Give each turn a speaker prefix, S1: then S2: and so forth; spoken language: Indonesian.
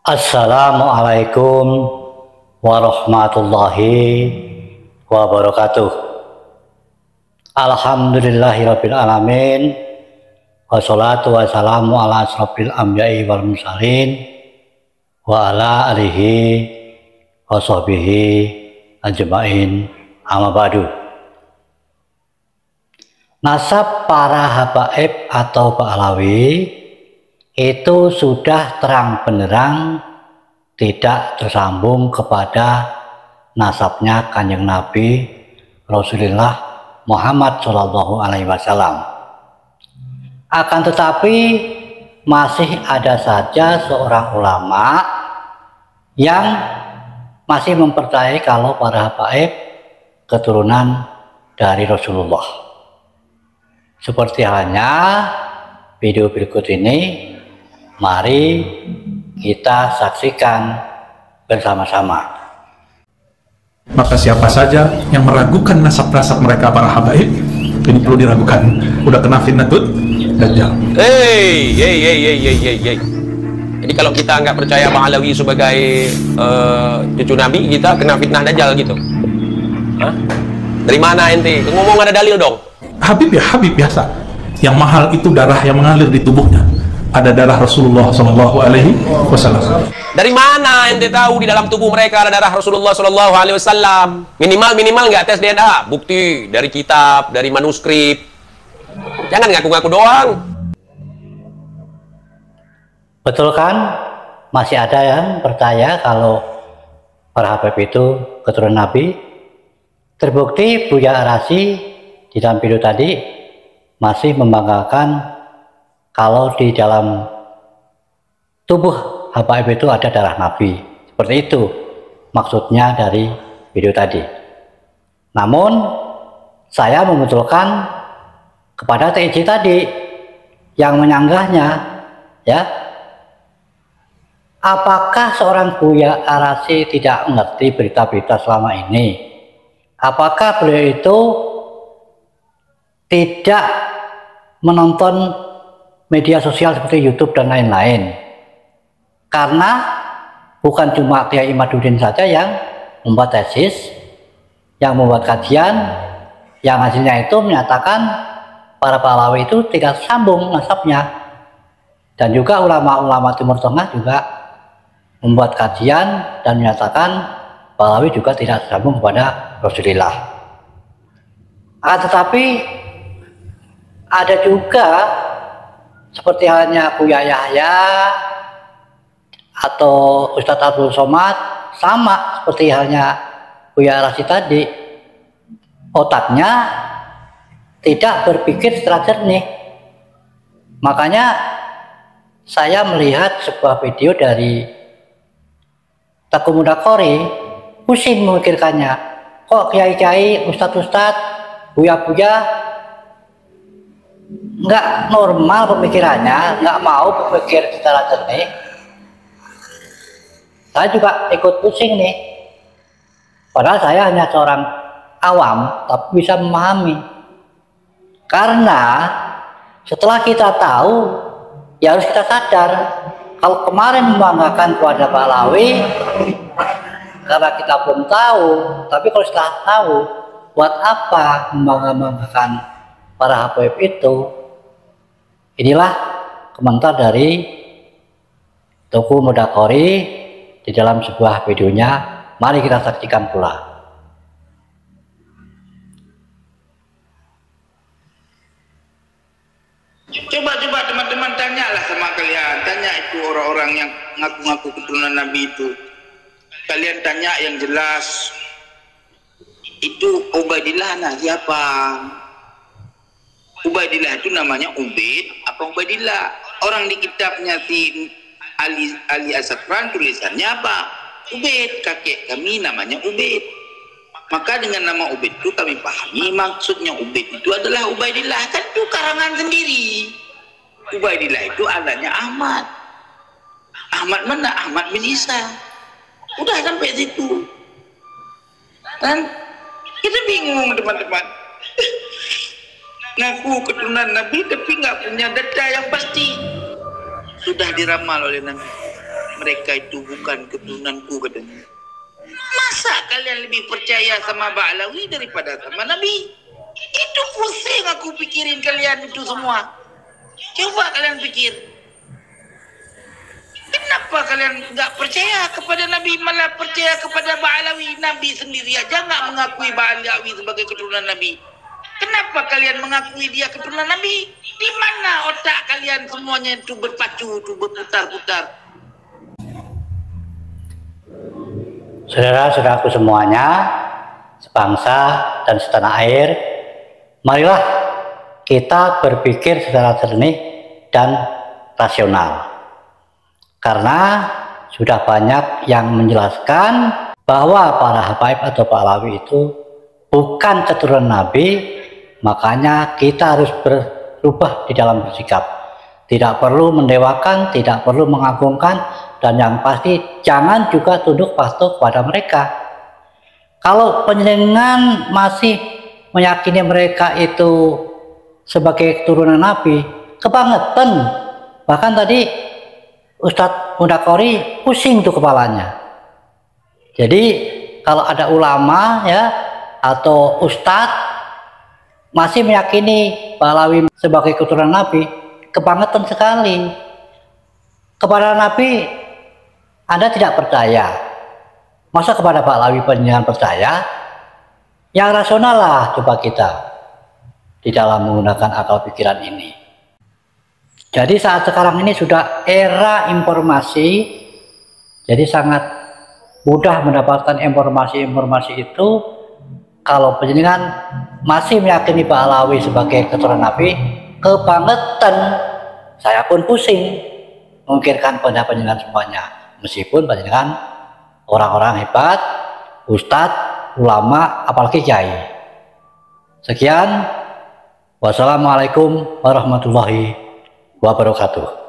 S1: Assalamualaikum warahmatullahi wabarakatuh. Alhamdulillahirabbil alamin. Wassalatu wassalamu ala asrofil anbiya'i wal mursalin wa ala alihi wa sahbihi ajma'in, amma ba'du. Nasab para habaib atau Ba'alawi itu sudah terang benderang tidak tersambung kepada nasabnya Kanjeng Nabi Rasulullah Muhammad Shallallahu Alaihi Wasallam. Akan tetapi masih ada saja seorang ulama yang masih mempercayai kalau para habaib keturunan dari Rasulullah. Seperti halnya video berikut ini, mari kita saksikan bersama-sama.
S2: Maka siapa saja yang meragukan nasab-nasab mereka para habaib, ini perlu diragukan. Udah kena fitnatut Dajjal.
S3: Hey. Jadi kalau kita nggak percaya Ba'alawi sebagai cucu Nabi, kita kena fitnah Dajjal gitu. Hah? Dari mana ente? Ngomong ada dalil dong.
S2: Habib ya, Habib biasa. Yang mahal itu darah yang mengalir di tubuhnya. Ada darah Rasulullah Shallallahu Alaihi Wasallam.
S3: Dari mana ente tahu di dalam tubuh mereka ada darah Rasulullah Shallallahu Alaihi Wasallam? Minimal nggak tes DNA, bukti dari kitab, dari manuskrip. Jangan ngaku-ngaku doang.
S1: Betul kan? Masih ada yang percaya kalau para habaib itu keturunan Nabi. Terbukti Buya Arasi di dalam video tadi masih membanggakan kalau di dalam tubuh habaib itu ada darah Nabi. Seperti itu maksudnya dari video tadi. Namun saya membetulkan kepada TIJ tadi yang menyanggahnya, ya, apakah seorang Buya Arasi tidak mengerti berita-berita selama ini? Apakah beliau itu tidak menonton media sosial seperti YouTube dan lain-lain? Karena bukan cuma Kiai Imaduddin saja yang membuat tesis, yang membuat kajian, yang hasilnya itu menyatakan para Ba'alawi itu tidak sambung nasabnya. Dan juga ulama-ulama Timur Tengah juga membuat kajian dan menyatakan Ba'alawi juga tidak sambung kepada Rasulullah. Tetapi ada juga seperti halnya Buya Yahya atau Ustadz Abdul Somad, sama seperti halnya Buya Arasi tadi, otaknya tidak berpikir secara jernih. Makanya saya melihat sebuah video dari Teuku Mudakori, pusing memikirkannya. Kok kiai-kiai, ustadz-ustadz, buya-buya nggak normal pemikirannya, nggak mau berpikir secara jernih. Saya juga ikut pusing nih. Padahal saya hanya seorang awam, tapi bisa memahami. Karena setelah kita tahu, ya harus kita sadar. Kalau kemarin membanggakan kepada Ba'alawi karena kita belum tahu, tapi kalau setelah tahu, buat apa membanggakan para habaib itu? Inilah komentar dari Teuku Mudakori di dalam sebuah videonya. Mari kita saksikan pula.
S4: Coba teman-teman tanyalah sama kalian, tanya itu orang-orang yang ngaku-ngaku keturunan Nabi itu. Kalian tanya yang jelas. Itu Ubaidillah, nah siapa? Ubaidillah itu namanya Ubaid apa Ubaidillah? Orang di kitabnya si Ali Asafran tulisannya apa? Ubaid, kakek kami namanya Ubaid. Maka dengan nama Ubaid itu kami pahami maksudnya Ubaid itu adalah Ubaidillah, kan itu karangan sendiri. Ubaidillah itu adanya Ahmad. Ahmad mana? Ahmad bin Isa. Udah sampai situ. Dan kita bingung teman-teman. Ngaku keturunan Nabi tapi nggak punya data yang pasti. Sudah diramal oleh Nabi. mereka itu bukan keturunanku katanya. Masa kalian lebih percaya sama Ba'alawi daripada sama Nabi? Itu pusing aku pikirin kalian itu semua. Coba kalian pikir. Kenapa kalian nggak percaya kepada Nabi, malah percaya kepada Ba'alawi? Nabi sendiri aja nggak mengakui Ba'alawi sebagai keturunan Nabi. Kenapa kalian mengakui dia keturunan Nabi? Di mana otak kalian semuanya itu berpacu, itu berputar-putar?
S1: Saudara-saudaraku semuanya, sebangsa dan setanah air, marilah kita berpikir secara jernih dan rasional. Karena sudah banyak yang menjelaskan bahwa para habaib atau Ba'alawi itu bukan keturunan Nabi, makanya kita harus berubah di dalam bersikap. Tidak perlu mendewakan, tidak perlu mengagungkan, dan yang pasti jangan juga tunduk patuh kepada mereka. Kalau panjenengan masih meyakini mereka itu sebagai keturunan Nabi, kebangetan. Bahkan tadi Ustadz Mudakori pusing tuh kepalanya. Jadi kalau ada ulama ya atau ustadz masih meyakini Ba'alawi sebagai keturunan Nabi, kebangetan sekali. Kepada Nabi Anda tidak percaya, masa kepada Ba'alawi panjenengan percaya? Yang rasional lah coba kita di dalam menggunakan akal pikiran ini. Jadi saat sekarang ini sudah era informasi, jadi sangat mudah mendapatkan informasi-informasi itu. Kalau panjenengan masih meyakini Ba'alawi sebagai keturunan Nabi, kebangetan. Saya pun pusing mengungkirkan pada panjenengan semuanya, meskipun panjenengan orang-orang hebat, ustadz, ulama, apalagi kiai. Sekian, wassalamualaikum warahmatullahi wabarakatuh.